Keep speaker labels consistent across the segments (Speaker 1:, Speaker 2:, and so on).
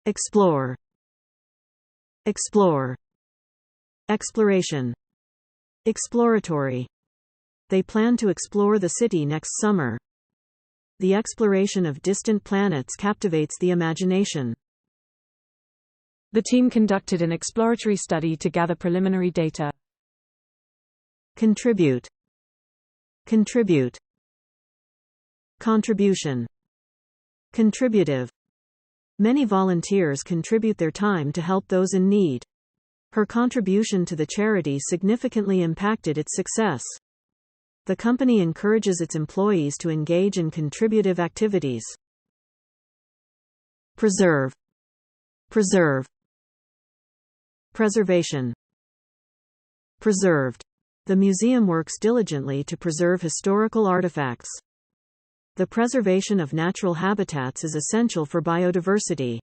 Speaker 1: explore, explore, exploration, exploratory. They plan to explore the city next summer. The exploration of distant planets captivates the imagination.
Speaker 2: The team conducted an exploratory study to gather preliminary data.
Speaker 1: Contribute, contribute, contribution, contributive. Many volunteers contribute their time to help those in need. Her contribution to the charity significantly impacted its success. The company encourages its employees to engage in contributive activities. Preserve, preserve, preservation, preserved. The museum works diligently to preserve historical artifacts. The preservation of natural habitats is essential for biodiversity.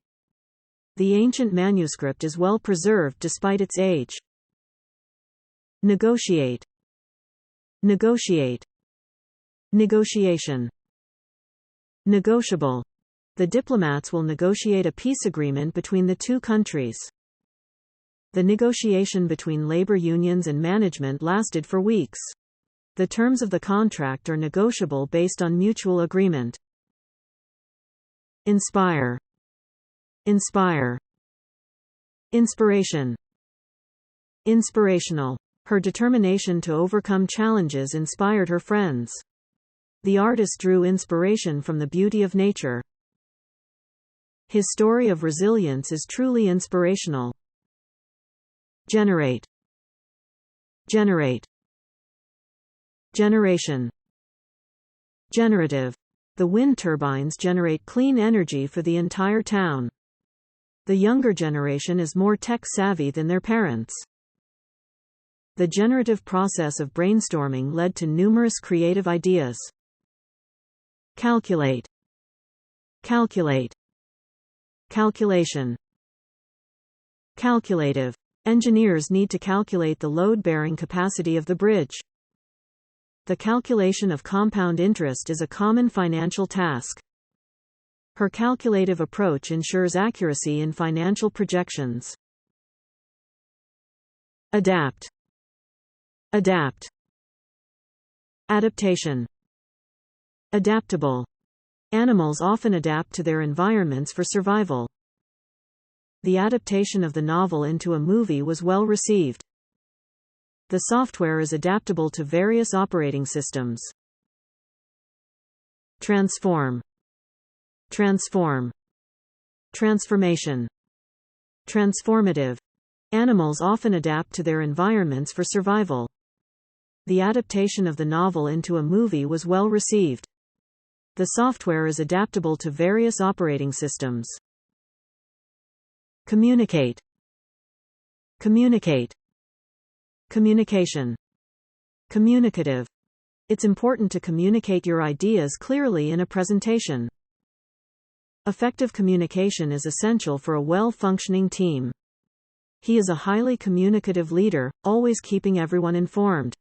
Speaker 1: The ancient manuscript is well preserved despite its age. Negotiate, negotiate, negotiation, negotiable. The diplomats will negotiate a peace agreement between the two countries. The negotiation between labor unions and management lasted for weeks. The terms of the contract are negotiable based on mutual agreement. Inspire, inspire, inspiration, inspirational. Her determination to overcome challenges inspired her friends. The artist drew inspiration from the beauty of nature. His story of resilience is truly inspirational. Generate, generate, generation, generative. The wind turbines generate clean energy for the entire town. The younger generation is more tech-savvy than their parents. The generative process of brainstorming led to numerous creative ideas. Calculate, calculate, calculation, calculative. Engineers need to calculate the load-bearing capacity of the bridge. The calculation of compound interest is a common financial task. Her calculative approach ensures accuracy in financial projections. Adapt, adapt, adaptation, adaptable. Animals often adapt to their environments for survival. The adaptation of the novel into a movie was well received. The software is adaptable to various operating systems. Transform, transform, transformation, transformative. Animals often adapt to their environments for survival. The adaptation of the novel into a movie was well received. The software is adaptable to various operating systems. Communicate, communicate, communication, communicative. It's important to communicate your ideas clearly in a presentation. Effective communication is essential for a well-functioning team. He is a highly communicative leader, always keeping everyone informed.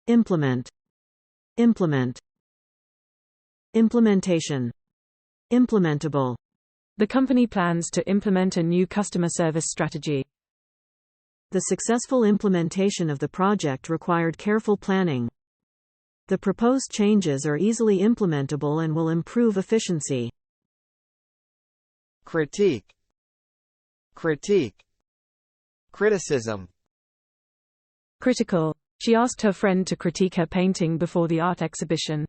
Speaker 1: Implement, implement, implementation, implementable.
Speaker 2: The company plans to implement a new customer service strategy.
Speaker 1: The successful implementation of the project required careful planning. The proposed changes are easily implementable and will improve efficiency.
Speaker 3: Critique, critique, criticism,
Speaker 2: critical. She asked her friend to critique her painting before the art exhibition.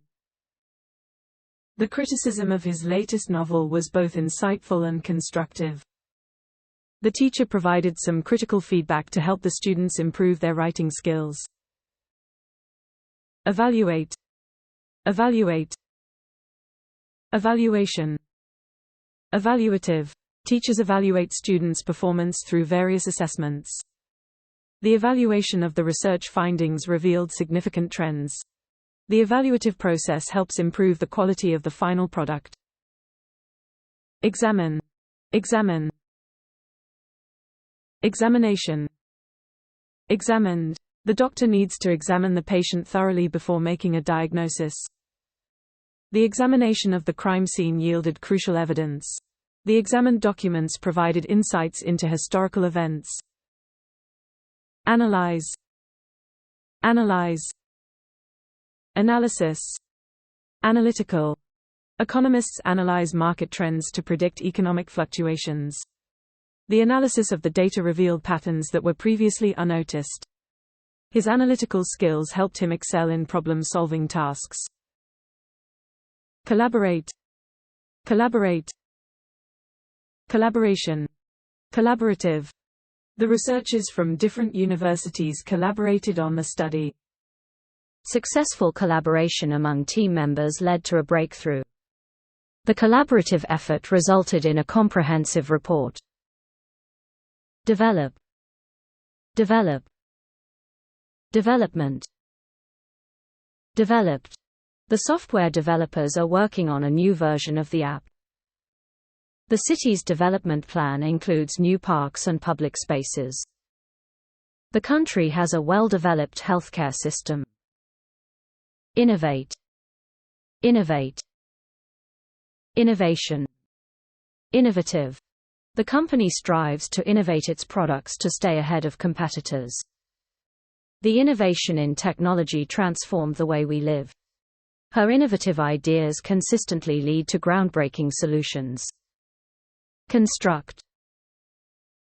Speaker 2: The criticism of his latest novel was both insightful and constructive. The teacher provided some critical feedback to help the students improve their writing skills. Evaluate, evaluate, evaluation, evaluative. Teachers evaluate students' performance through various assessments. The evaluation of the research findings revealed significant trends. The evaluative process helps improve the quality of the final product. Examine, examine, examination, examined. The doctor needs to examine the patient thoroughly before making a diagnosis. The examination of the crime scene yielded crucial evidence. The examined documents provided insights into historical events. Analyze. Analyze. Analysis. Analytical. Economists analyze market trends to predict economic fluctuations. The analysis of the data revealed patterns that were previously unnoticed. His analytical skills helped him excel in problem-solving tasks. Collaborate. Collaborate. Collaboration. Collaborative. The researchers from different universities collaborated on the study.
Speaker 4: Successful collaboration among team members led to a breakthrough. The collaborative effort resulted in a comprehensive report. Develop. Develop. Development. Developed. The software developers are working on a new version of the app. The city's development plan includes new parks and public spaces. The country has a well-developed healthcare system. Innovate. Innovate. Innovation. Innovative. The company strives to innovate its products to stay ahead of competitors. The innovation in technology transformed the way we live. Her innovative ideas consistently lead to groundbreaking solutions. Construct.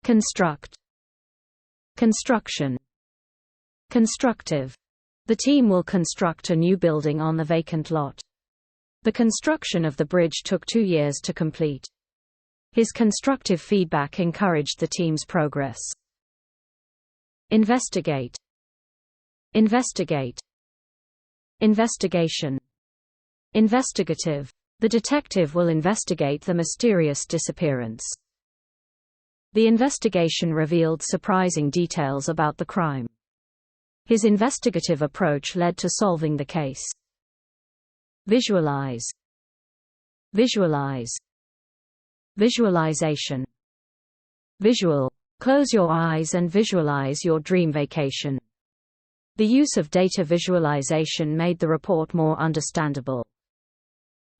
Speaker 4: Construct. Construction. Constructive. The team will construct a new building on the vacant lot. The construction of the bridge took 2 years to complete. His constructive feedback encouraged the team's progress. Investigate. Investigate. Investigation. Investigative. The detective will investigate the mysterious disappearance. The investigation revealed surprising details about the crime. His investigative approach led to solving the case. Visualize. Visualize. Visualization. Visual. Close your eyes and visualize your dream vacation. The use of data visualization made the report more understandable.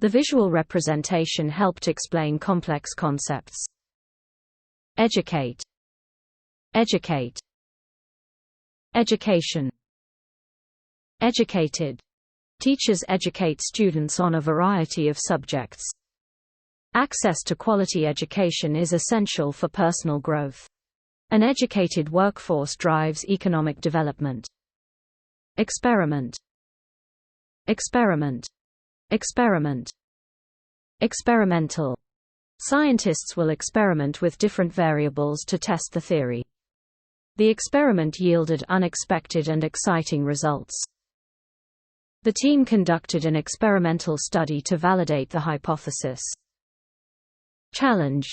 Speaker 4: The visual representation helped explain complex concepts. Educate. Educate. Education. Educated. Teachers educate students on a variety of subjects. Access to quality education is essential for personal growth. An educated workforce drives economic development. Experiment. Experiment. Experiment. Experimental. Scientists will experiment with different variables to test the theory. The experiment yielded unexpected and exciting results. The team conducted an experimental study to validate the hypothesis. Challenge.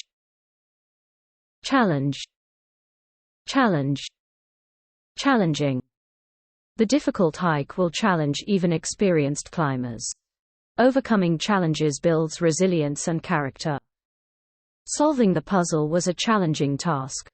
Speaker 4: Challenge. Challenge. Challenging. The difficult hike will challenge even experienced climbers. Overcoming challenges builds resilience and character. Solving the puzzle was a challenging task.